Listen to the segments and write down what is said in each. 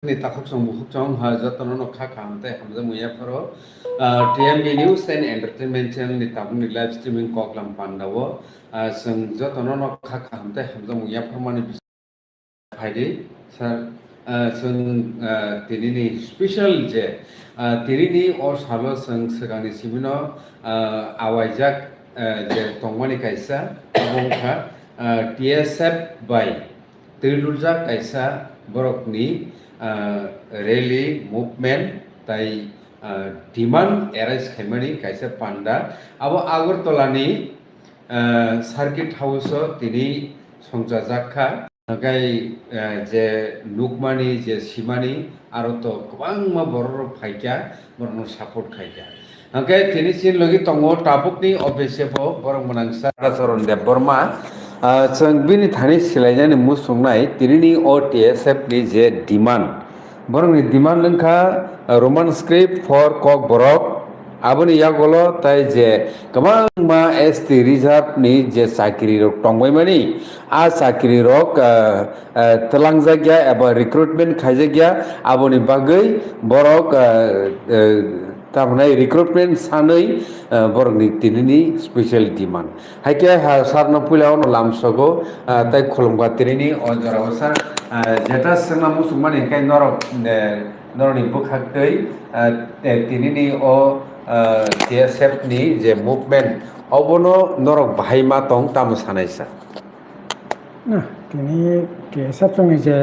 Ni takuk song bukuk chong ha jatono no kha kham te hamza muya pharo TMB News and Entertainment Channel ni tabung ni live streaming kok lam pandawo song jatono no kha kham te hamza muya pharo mani phaidi sir song tini ni special je tini ni or salo song segani sibino awaijak je tongmani kaisa abong kha TSF by Tiruljak kaisa borok ni rally movement tai demand arise khaimani kaisa panda abo Agartala-ni circuit house tini songjajak kha gai je nukmani je simani aro to kwbangma borok phaikya borokno support khaikya hangke tini sin logi tongo tabukni office bo borok manangsa Charan Dev Burma जों बिनि थानि सिलायनानै मुसुंनाय तिरिनि OTSF नि जे demand बरंनि demand नोंखा Raman script फर कक बरक आबोनि यागलो ताय जे गोबां मा ST reserve नि जे साख्रि रक टंबायमानि आ साख्रि रक तलांजागिया एबा रिक्रुटमेन्ट खायजागिया आबोनि बागै बरक तामनाय रिक्रुटमेन्ट सानै बरकनि तिनिनि स्पेशल डिमान्ड हाइके सारनो पुलाव न लामसगो ताइ खलमगा तिरिनि अजराव सार जेटा संना मुसुमानि काय नरक नरनि बुखाखै तिनिनि अ TSF नि जे मुभमेन्ट अबनो नरक बाहायमा दं तामु सानायसा না তিনি TSF সঙ্গে যে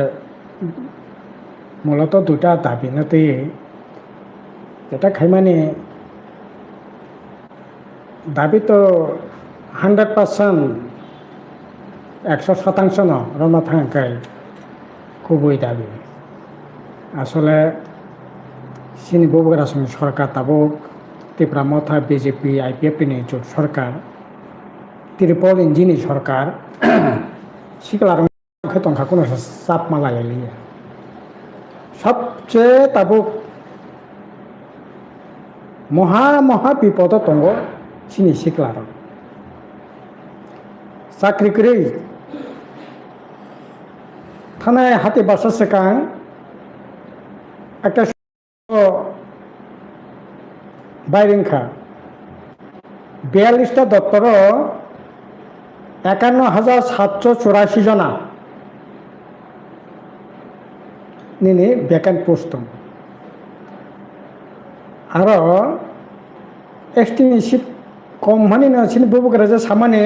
মূলত দুটা দাবি নাতে যেটা খাইমানি দাবি তো 100% 100% ন রমা থাকায় খুবই দাবি আসলে সিনি বগুড়া সঙ্গে সরকার তাবক ত্রিপুরা মথা বিজেপি IPF नि জোট সরকার ত্রিপল ইঞ্জিনি সরকার শিকলার তংখা কোনো চাপ মালাইলিয়া সবচেয়ে তাবক মহা বিপদ দङ সিনি শিকলার চাকরি করে থানায় হাতে বাসা সেকাং একটা বাইরেখা 42টা দপ্তর 51,784 জনা নিনি ভ্যাকেন্ট পোস্ট আর এস্টিমেশন কম মানে না সিনি বগুড়া যে সামানে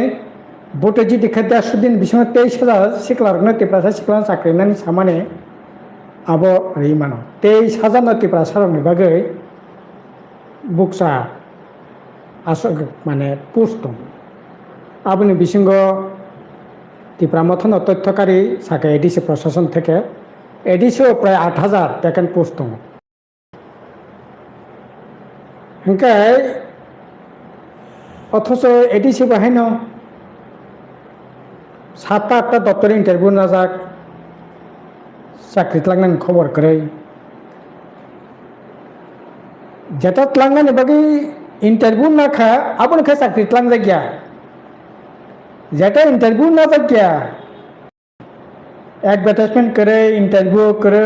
ভোটে যদি খেতে সুদিন বিশাল 23,000 শিকলার নতিপ্রাসা শিকলার চাকরি নানি সামানে আবো রিমানো 23,000 নতিপ্রা সারনি বাগৈ বুকসা আসক মানে পোস্ট আপনি বিসঙ্গ ত্রিপুরা মথন তথ্যকারী শাখা এডিসি প্রশাসন থেকে এডিসিও প্রায় 8,000 ভ্যাকেন্ট পোস্ট দङ হ্যাঁ অথচ এডিসি বাহাইন 7-8টা দপ্তর ইন্টারভিউ না যাক চাকরি লাগান খবর করে যেটা লাগান বাকি ইন্টারভিউ না খা আপনি খা চাকরি লাগ গিয়া যেটা ইন্টারভিউ না যাক গিয়া एडवर्टाइजमेंट करे इंटरव्यू करे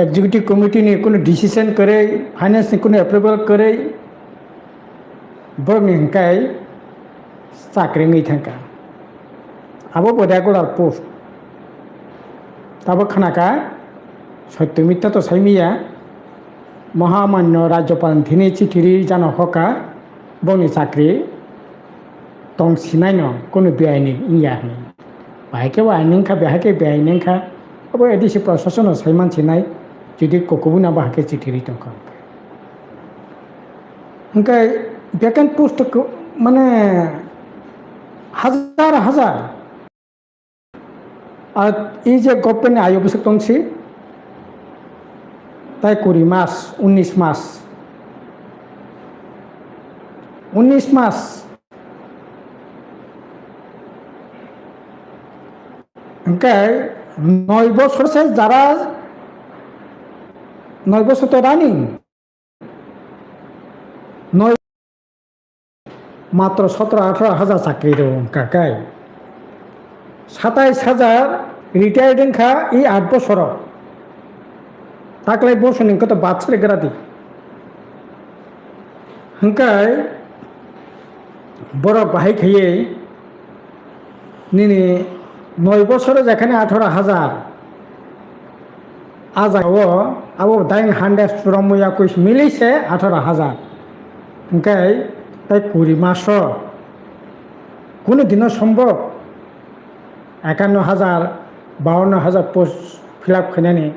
एग्जीक्यूटिव कमिटी ने कोनो डिसीजन करे फाइनेंस ने कोनो अप्रूवल करे बरनि हंकाय चाकरी नहीं थांका आबो बदागुलार पोस्ट ताबो खानाका सत्य मिथ्या तो साइमिया महामान्य राज्यपाल धिनि चिठिरि जानो हका बनि चाकरी तंग सिनाय न कोनो बेआइनि इया नि बाहायके आइनखा बेहायके बेआइनखा अब एडिसि प्रशासन साइमान सिनाय जुदि ककबुना बाहाके चिठिरि दंखा हंका भ्याकेन्ट पोस्ट माने हाजार हाजार আর এই যে গভর্নমেন্ট আয়োগ দংছি তাই 20 মাস 19 মাস 19 মাস হ্যাঁ 9 বছর সে যারা 9 বছর তো রানিং 9 মাত্র 17-18 হাজার চাকরি দেব কাকায় 27,000 রিটায়ার্ড খা এই 8 বছর তাকলাই বসে নিকে তো বাচ্চারে গেরাদি হংকাই বড় বাহাই খাইয়ে নিনি 9 বছরে যেখানে 18,000 আজাও আবো 900 চুরামুয়া কইস মিলিছে 18,000 হংকাই তাই 20 মাস কোনো দিনও সম্ভব 51,000 52,000 পোস্ট ফিল আপ খাইনানি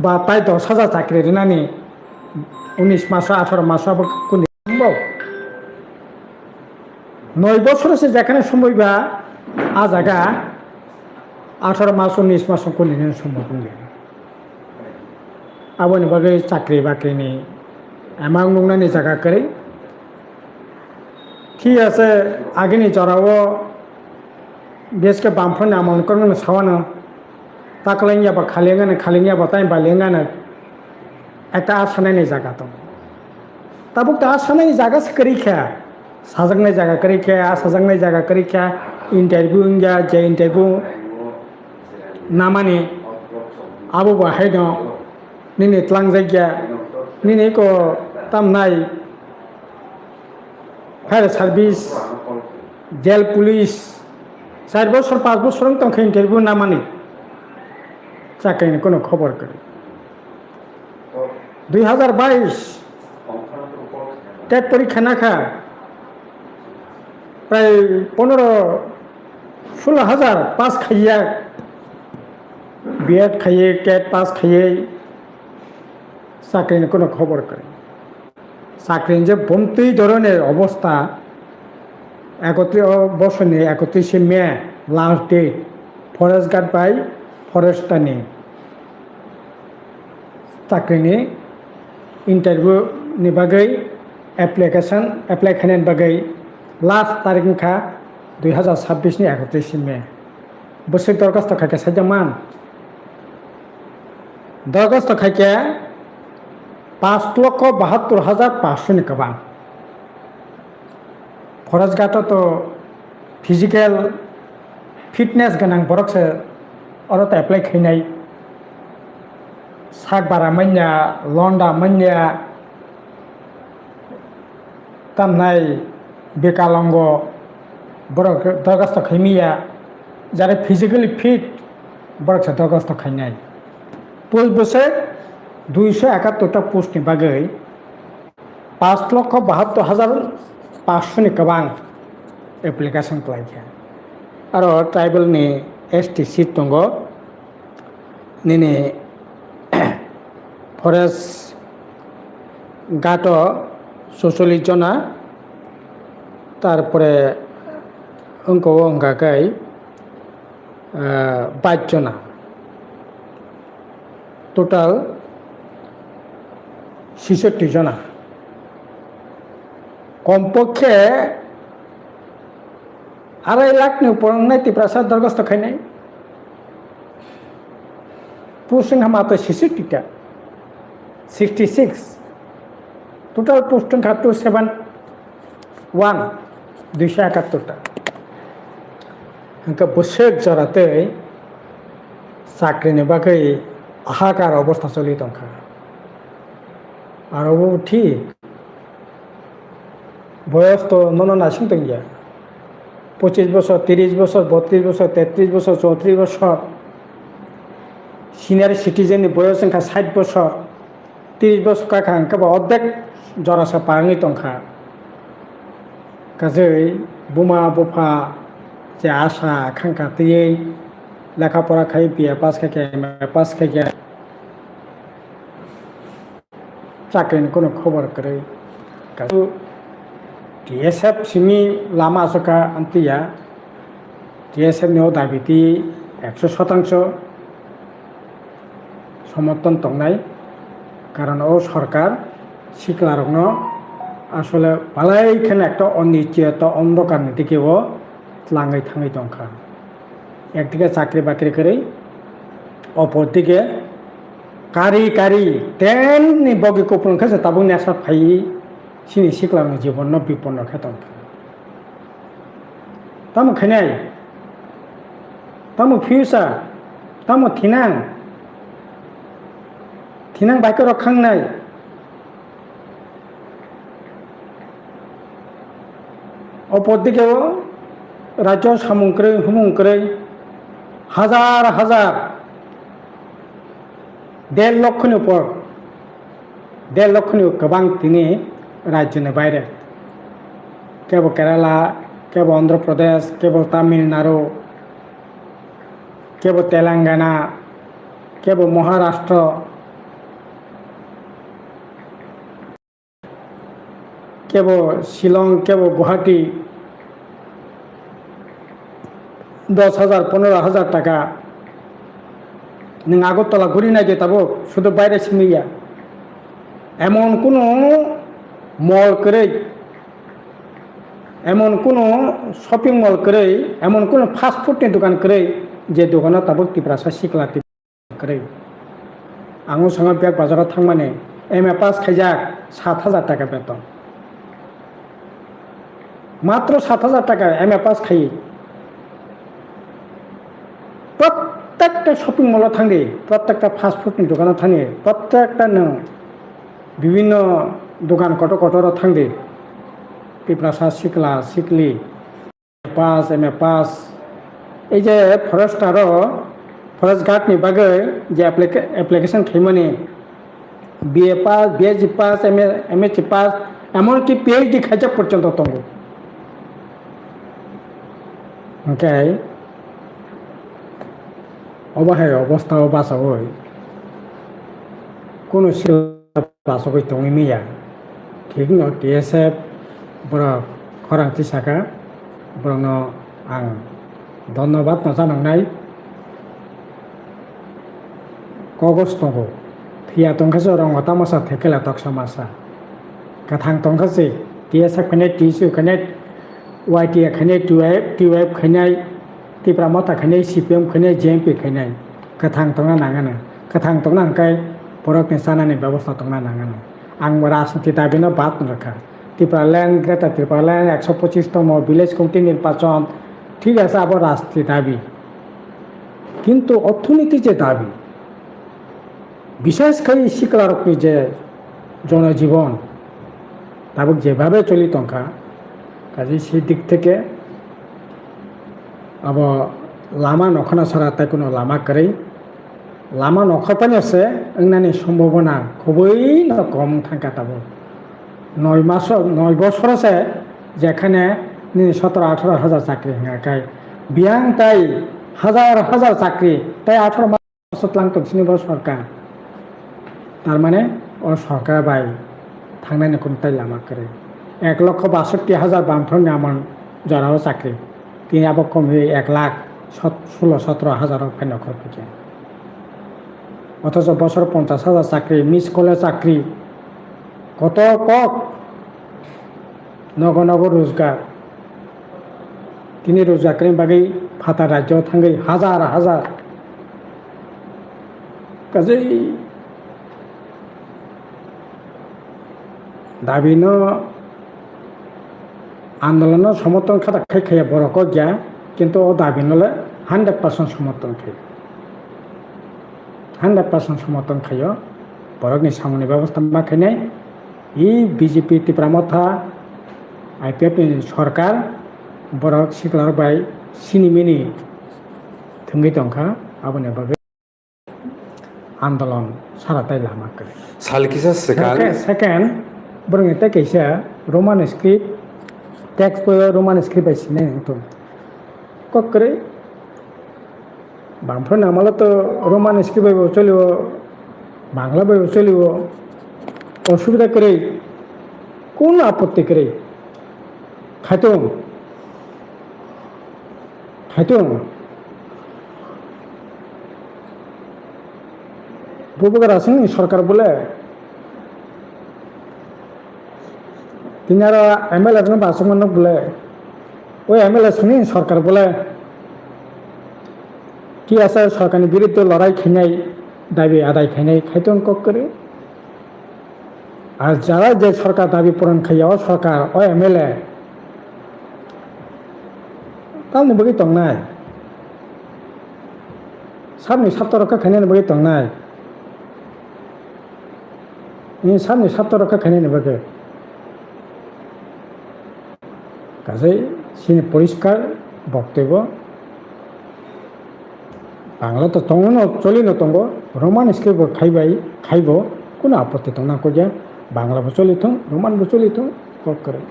বা তাই 10,000 চাকরি রিনানি 19 মাস 18 মাস কোন সম্ভব 9 বছর সে যেখানে সময় বা আজাগা 18 মাস 19 মাস কোন দিন সম্ভব নয় আবনি বাকে চাকরি বাকরিনি এমাং নুংনানি জায়গা করে ঠিক আছে আগেনি চড়াও দেশকে বামফোন আমন করবেন সাওয়ানো তাকলাইয়াবা খালিঙ্গাবা তাই বালিঙ্গানো একটা আসানাयनि জায়গা দं তাবুক তা আসাनायनि জায়গা করিখা সাজাংनाय জায়গা করিখা সাজাংनाय জায়গা করিখা ইন্টারভিউ ইংয়া যে ইন্টারভিউ নামানি আবু বাহাই দं নিনি ত্লাং জায়গা নিনি को তামনাই फायर सार्भिस जेल पुलिस 4 বছর 5 বছর তখন ইন্টারভিউ নামানি চাকরির কোনো খবর করে 2022 টেট পরীক্ষা নাখা প্রায় 15-16,000 পাস খাইয়া বিএড খাইয়ে টেট পাস খাইয়ে চাকরির কোনো খবর করে চাকরির যে বমতি ধরনের অবস্থা 31 বছরে 31 May last date forest guard বাই ফরেস্টানি চাকরিनि ইন্টারভিউ नि बागै एप्लाइ खानायनि बागै लास्ट तारिखखा 2026 नि 31 मे बोसोर दरखास्त खायखे सायजामान दरखास्त खायखे 5,72,500 नि गोबां फरेस्ट गार्ड तो फिजिकल फिटनेस गोनां बरकसो अरत एप्लाइ खायनाय साग बारा मन्या लन्डा मन्या तामनाय बेकालंग बरक दरखास्त खायमिया जारे फिजिकली फिट बरकसो दरखास्त खायनाय पोस्ट बोसोर 271टा पोस्टनि बागै 5,72,500 नि गोबां एप्लिकेशन खालामखे आरो ट्राइबेलनि एसटी सीट दङ निनि फरेस्ट गार्ड 46 जना तारपरे अंको अंगाकै 22 जना टोटाल 66 जना कमपक्षे 2.5 लाखनि ऊपर 90% दरखास्त खायनाय पोस्टिंग मात्र 66टा 66 टोटाल पोस्टिंग 271 271टा हंका बोसोर जराते चाकरिनि बागै हाहाकार अवस्था चलि दंखा आरो ठीक बयस तो नन नासिं दंया 25 বছর 30 বছর 32 বছর 33 বছর 34 বছর সিনিয়র সিটিজেন বয়স সংখ্যা 60 বছর 30 বছর কাকা হंका অর্ধেক জরাসা পাঙি দंखा কাজै बुमा बुफा जे आशा आकांक्षा तैयै लेखापड़ा खाय बिए पास खायखे एम ए पास खायखे चाकरिनि कोनो खबर करे टीएसएफ सिमी लामा सका अंतिया टीएसएफ नि दाबिति 100% समर्थन दंनाय कारण ओ सरकार सिखलारनो आसले बालायखान एक अनिश्चयता अंधकारनि दिकेও लाङै थाङै दंखा एकदिके चाकरि बाकरि करे अपरदिके कारि कारि तेननि बगि कपलखौ ताबु नेसा फाइ सिनि सिखलारनि जीवन विपन्न खेदंखा तामु खैनाय तामु फ्यूचार तामु थिनां थिनां बाइक रखांनाय অপরদিকেও রাজ্য সামগ্রী হুমুংক্রৈ হাজার হাজার 1.5 লক্ষनि উপর 1.5 লক্ষनि गोबां তিনি রাজ্যनि বাইরে কেবল কেরালা কেবল অন্ধ্রপ্রদেশ কেবল তামিলনাড়ু কেবল তেলেঙ্গানা কেবল মহারাষ্ট্র কেবল শিলং কেবল গুয়াহাটি 10,000 15,000 টাকা नों আগরতলা ঘুরি না যেতাবো শুধু বাইরে সিমিয়া এমন কোনো মল করে এমন কোনো শপিং মল করে এমন কোনো ফাস্ট ফুডनि দোকাन করে যে দোকানাव তাবো টিপ্রাसा सिख्ला করে आङो सङा बेग बाजाराव थांमाने एम ए पास खायजाक 7,000 টাকা বেতন মাত্র 7,000 টাকা एम ए पास খাই প্রত্যেকটা শপিং মলে থাকি প্রত্যেকটা ফাস্ট ফুডनि দোকাनाव থাকি প্রত্যেকটা नों বিভিন্ন দোকান কত কতর থাকি টিপ্রাसा सिख्ला सिख्ली पास एम ए पास এই যে ফরেস্টারও ফরেস্ট গার্ডनि बागै যে অ্যাপ্লিকেশন খাইমানে BA pass BSc pass MSc pass এমনকি পিএইচডি খাইজা পর্যন্ত দङ ओमफ्राय অবহায় অবস্থাও বাসাবই কোনো বাসাবই দङै मैया ঠিক ন টিএসএফ বড় খরাंथि साखा बरनो आं धन्यबाद नाजानांनाय कगज दङ थैया दंखासो रंगा तामासा थेकेला तक्सा मासा गाथां दंखासै टिएसएफ खानाय टिएसइउ खानाय वाइटि खानाय टिवाइएफ खानाय टिप्रा माता खानाय सिपिएम खानाय जेएमपि खानाय गाथां दंना नाङानो गाथां दंना अंखाय बरकनि सानानि बेबस्था दंना नाङानो आं राजनीति दाबिनो बात नरखा टिप्रालैंड ग्रेटर टिप्रालैंड 125তম ভিলেজ কমিটি নির্বাচন ঠিক আছে আবার রাজনীতি দাবি কিন্তু অর্থনীতি যে দাবি বিশেষ করে শিক্ষারকনি যে জনজীবন তাবক যেভাবে চলি তঙ্কা কাজে সেই দিক থেকে আবার লামা নখনা ছাড়া তাই কোনো লামা করে লামা নখাপানি আছে এনানি সম্ভাবনা খুবই কম থাকা তাবো 9 বছর আছে যেখানে 17-18 হাজার চাকরি হেঁকাই বিয়াং তাই হাজার হাজার চাকরি তাই 18 বছর লাংতো সরকার তার মানে ও সরকার বাই थांनायनि কোনো তাই লামা করে 1,62,000 বামফ্রন্টनि আমার জরাও চাকরি তিনি আবার কমে 1,16-17 হাজার ফাইন খরচ অথচ বছর 50,000 চাকরি মিস কলে চাকরি কত কক নগর নগর রোজগার তিনি রোজগারनि बागै फाता राज्योआव थाङै हाजार हाजार गासै दाबिनो आन्दोलन समर्थन खाया बर'खौ गैया किन्तु दाबिनोले 100% समर्थन खायो 100% समर्थन खायो बर'नि सामने व्यवस्था मा खायनाय इ बीजेपी टिप्रा माथा आईपीएफ सरकार बरक सिख्लार बाय सिनिमिनि थंगै दंखा आबने बागै आन्दोलन साराताय लामा करे सालकिसा सेकेंड बरं eta kaisa roman script text po roman script aisine to kokre বামফ্রন্ট আমলে তো রোমান স্ক্রিপ্ট বই চলিব বাংলা বই চলিব অসুবিধা করে কোন আপত্তি করে খাইতং বুবুকার আছেন সরকার বলে তিনারা এমএলএ বাসমান বলে ওই এমএলএ শুনি সরকার বলে কি আছে সরকারের বিরুদ্ধে লড়াই খাইনাই দাবি আদায় খাইনাই খাইতং কক করে আর যারা যে সরকার দাবি পূরণ খাইয়া সরকার ও এমএলএ তাহলে বগি তংনাই সামনে ছাত্র রক্ষা খাইনাই বগি তংনাই ini সামনে 17 খাইনে নেবাকে কাজে সিনি পরিষ্কার বক্তব্য বাংলা তো তংনো চলিনো তঙ্গ রোমান স্ক্রিপ্ট খাইব কোনো আপত্তি তং না করিয়া বাংলাবো চলিত রোমানবো চলিত কক করে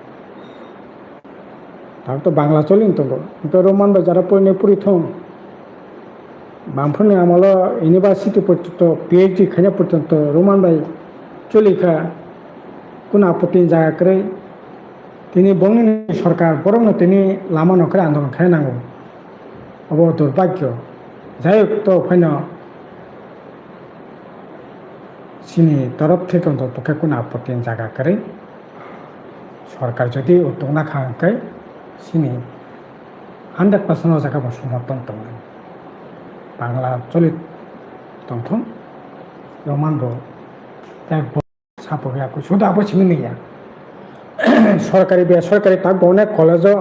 তার তো বাংলা চলিন তঙ্গ কিন্তু রোমানবো যারা পড়িনে পড়িত বামফোরনি আমল ইউনিভার্সিটি পর্যন্ত পিএইচডি খাইনা পর্যন্ত রোমান ভাই চলিখা কোনো আপত্তি জায়গা করে তিনি বংনি সরকার বরং তিনি লামা নকরে আন্দোলন খাইনাঙ্গো অব দুর্ভাগ্য যাই হোক তো ওখানে সিনি তরফ থেকে অন্তপক্ষে কোনো আপত্তি জায়গা করে সরকার যদি উদ্যোগ না খাওয়াকে সিনি 100% জায়গা সমর্থন দङ বাংলা চলিত দंथं রোমানবো সাপোকে শুধু আবশ্যক নেই সরকারি বেসরকারি থাকবো অনেক কলেজও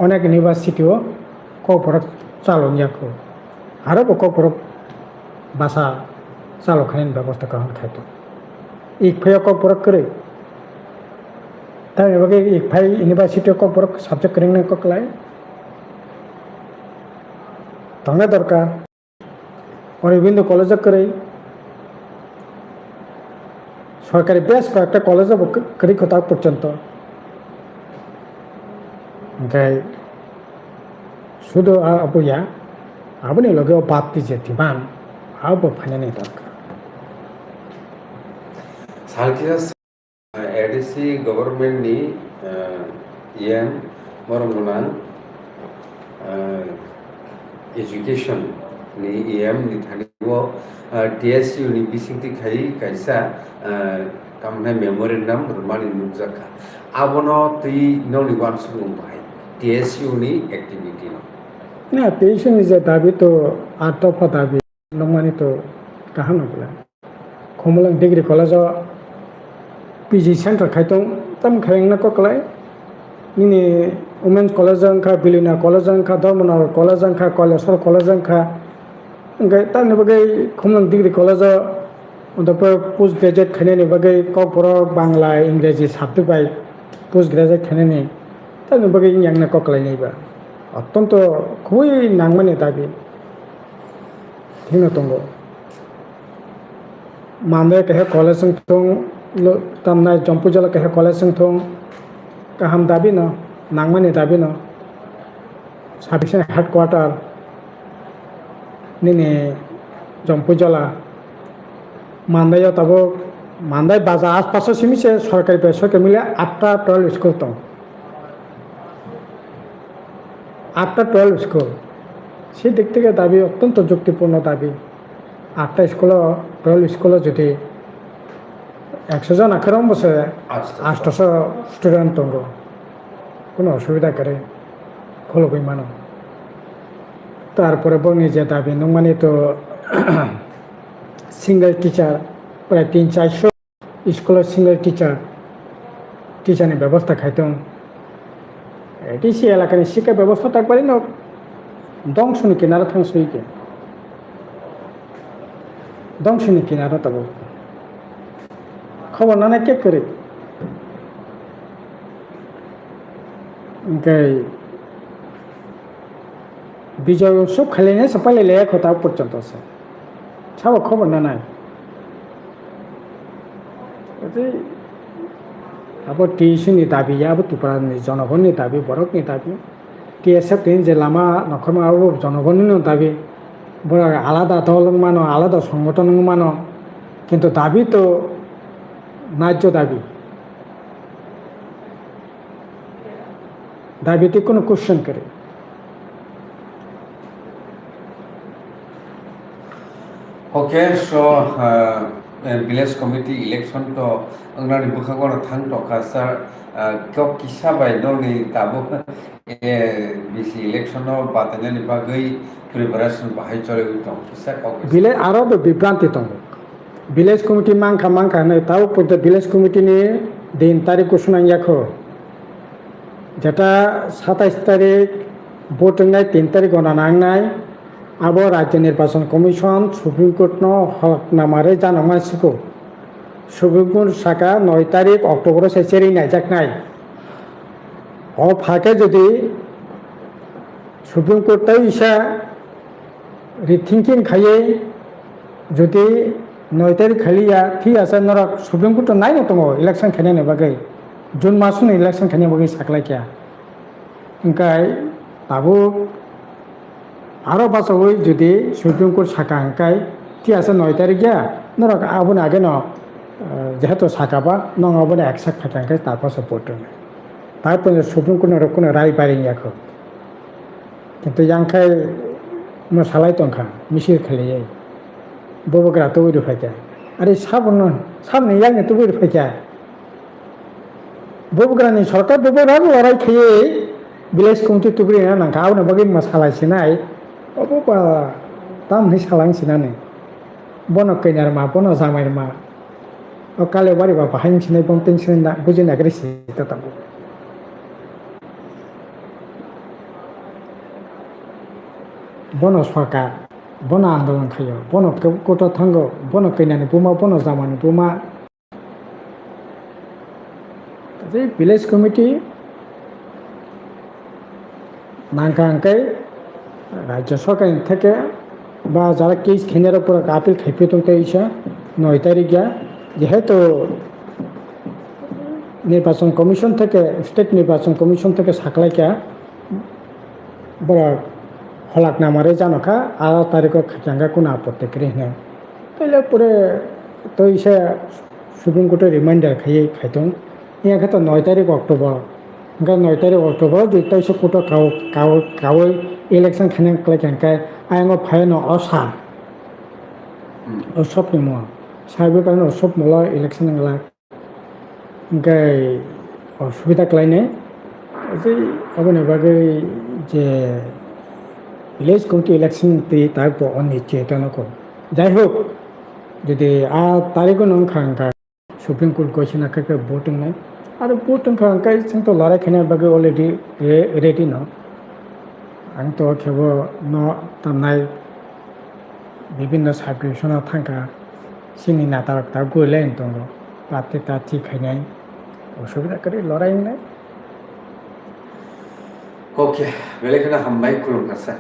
অনেক ইউনিভার্সিটিও কপরক চালনিয়াকো আরও কপরক ভাষা চালখানির ব্যবস্থা গ্রহণ খাইতো ইকফাইও কপরক করে তাই এবার ইকফাই ইউনিভার্সিটিও কপরক সাবজেক্ট করেন ককলাই তঙ্গে দরকার অরবিন্দ কলেজ করে সরকারি বেশ কয়েকটা কলেজ করি কোথাও পর্যন্ত ওমफ्राय শুধু আবুয়া আবুনি লগেও বাপতি যেতিমান আবু ফাইনানি দরকার সালকিয়াস এডিসি গভর্নমেন্ট নি ইয়ান মরমনা education ni em ni thanibo TSU ni bisingti khai kaisa kamna memorandum rumani nujaka abono tui noni wansung bai TSU ni activity no না পেশেন্ট যে দাবি তো আটফা দাবি নমানি তো কাহানো বলে খমলং ডিগ্রি কলেজ পিজি সেন্টার খাইতং তাম খাইনা ককলাই নিনি উমেন্স কলেজ খা বিলিনা কলেজ খা ধর্মনগর কলেজ খা কলেশ্বর কলেজ খা ओमफ्राय तानि बागै खमलां डिग्री कलेजाव उनाव पोस्ट ग्रेजुएट खायनायनि बागै ककबराव बांला इंराजि साबजेक्ट बाय पोस्ट ग्रेजुएट खायनायनि तानि बागै यांना ककलायनायबा अत्यंत खुबै नांमानि दाबि हिनो दङ मामले कहे कलेज थं तामनाय जम्पु जला कहे कलेज थं गाहाम दाबि न नांमानि दाबि न साबिसन हेडक्वार्टार নিনে জম্পুজলা মান্দাইও তাবো মান্দাই বাজার আশপাশে সিমিছে সরকারি বেসরকারি মিলে 8টা 12 স্কুল দं 8টা 12 স্কুল সেই দিক থেকে দাবি অত্যন্ত যুক্তিপূর্ণ দাবি 8টা স্কুল 12 স্কুল যদি 100 জন আখরম বসে 800 স্টুডেন্ট দं কোনো অসুবিধা করে খোলবই মানো তারপরে বর্ণি যে দাবি মানে তো সিঙ্গেল টিচার প্রায় 300-400 স্কুলের সিঙ্গেল টিচারের ব্যবস্থা খাইতাম এটি সে এলাকার শিক্ষা ব্যবস্থা থাকবারই না ধ্বংসনি কিনারা থাংসইকে ধ্বংসনি কিনারা তব খবর না কে করে বিজয় উৎসব খালিনে সপালে লেয়া কথা পর্যন্ত আছে সব খবর না নাই আবার টিউশননি দাবি আবার তুপারানি জনগণনি দাবি বরকনি দাবি টিএসএফ তিন যে লামা নখরমা আবু জনগণনি দাবি বড় আলাদা দল মানো আলাদা সংগঠন মানো কিন্তু দাবি তো ন্যায্য দাবিতে কোনো কোশ্চেন করে Okay, so village committee election to angnani bukhagona thang to kasar kok kisa bai noni tabo BC election no batanyani bagai preparation bahai chole utom kisa kok village aro bibranti tong village committee mangka na tao purte village committee ni din tarik kusuna yakho যেটা 27 তারিখ vote নাই 3 তারিখ গণনা নাই আবার রাজ্য নির্বাচন commission supreme court ন হলফনামারে জানো মানসিকো Supreme Court শাখা 9 তারিখ অক্টোবর সেচেরি নাইজাকনাই ও ফাঁকে যদি সুপ্রিম কোর্টটাও ইসা রিথিঙ্কিং খাইয়ে যদি 9 তারিখ খালিয়া ঠিক আছে নরক সুপ্রিম কোর্ট নাই না দङ ইলেকশন খাইनायनि बागै जुन मासनि इलेक्शन खायनायनि बागै साख्लायखाया ओंखाय दाबो आरो बासावै जुदि सुप्रिम कोर्ट साखा ओंखाय ঠিক আছে 9 তারিখ গিয়া নরক আবুন আগে ন যেহেতু সাকাবা নঙাবনে একসাথে থাকাঙ্কে তারপর সাপোর্ট তারপর সুপ্রিম কোর্টের কোনো রায় পারিয়াখো কিন্তু ইয়াংখাই মশালাই তংখা মিছিল খেলিয়ে ববগ্রা তো উইরু ফাইকা আরে সামনে ইয়াংনে তো উইরু ফাইকা ববগ্রানি সরকার ববগ্রা লড়াই খেয়ে ভিলেজ কমিটি তুবরি না নাঙ্কা আউনে বাকি মশালাইছিনাই অববা তাম নি সালাंसिनानै বন কইনার মা বন জামাইর মা ও কালে বাড়ি বা বাহাইছিনাই বম টেনশন না বুঝে নাগরিছি তাতাবো বন সরকার বন আন্দোলন খাইयो বন কোটো थांगो বন কইনানি বুমা বন জামানি বুমা যে ভিলেজ কমিটি নাঙ্কাঙ্কাই রাজ্য সরকার থেকে বা যারা কেস খেনের উপর আপিল খাইফে দंते ইসা 9 তারিখে যেহেতু নির্বাচন কমিশন থেকে স্টেট নির্বাচন কমিশন থেকে সাকলাইকা বড় হলাকনামারে জানকা 8 তারিখে খাজাঙ্গা কোনো আপত্তি করে না তাইলে পরে তো ইসা সুপ্রিম কোর্টের রিমাইন্ডার খাইতং ইয়া খাতা 9 তারিখ অক্টোবর ओंखाय 9 तारिख अक्टोबर दुइता इसे कोट कावै इलेक्शन खाने क्लाइकांकाय आयंग फायन असा असब निमो साबे कारण असब मला इलेक्शन गला ओंखाय असुबिदा क्लाइने जे अबने बागै जे ভিলেজ কমিটি ইলেকশন তে তারপর অনিশ্চিত নকো যাই হোক যদি তারিখ নংখাঙ্কা সুপ্রিম কোর্ট ঘোষণা করে ভোটিং নাই আর ভোটিং খাঙ্কাই जों তো লড়াই খানার বাগে অলরেডি রেডি ন आं तो खेबो न तामनाय বিভিন্ন সাবডিভিশনাव थांखा सिनि नाता गयलायन दङ पार्टी ताथि खायनाय असुबिदा करे लड़ायनाय ओके बेलेखना हामबाय खुलुमगासा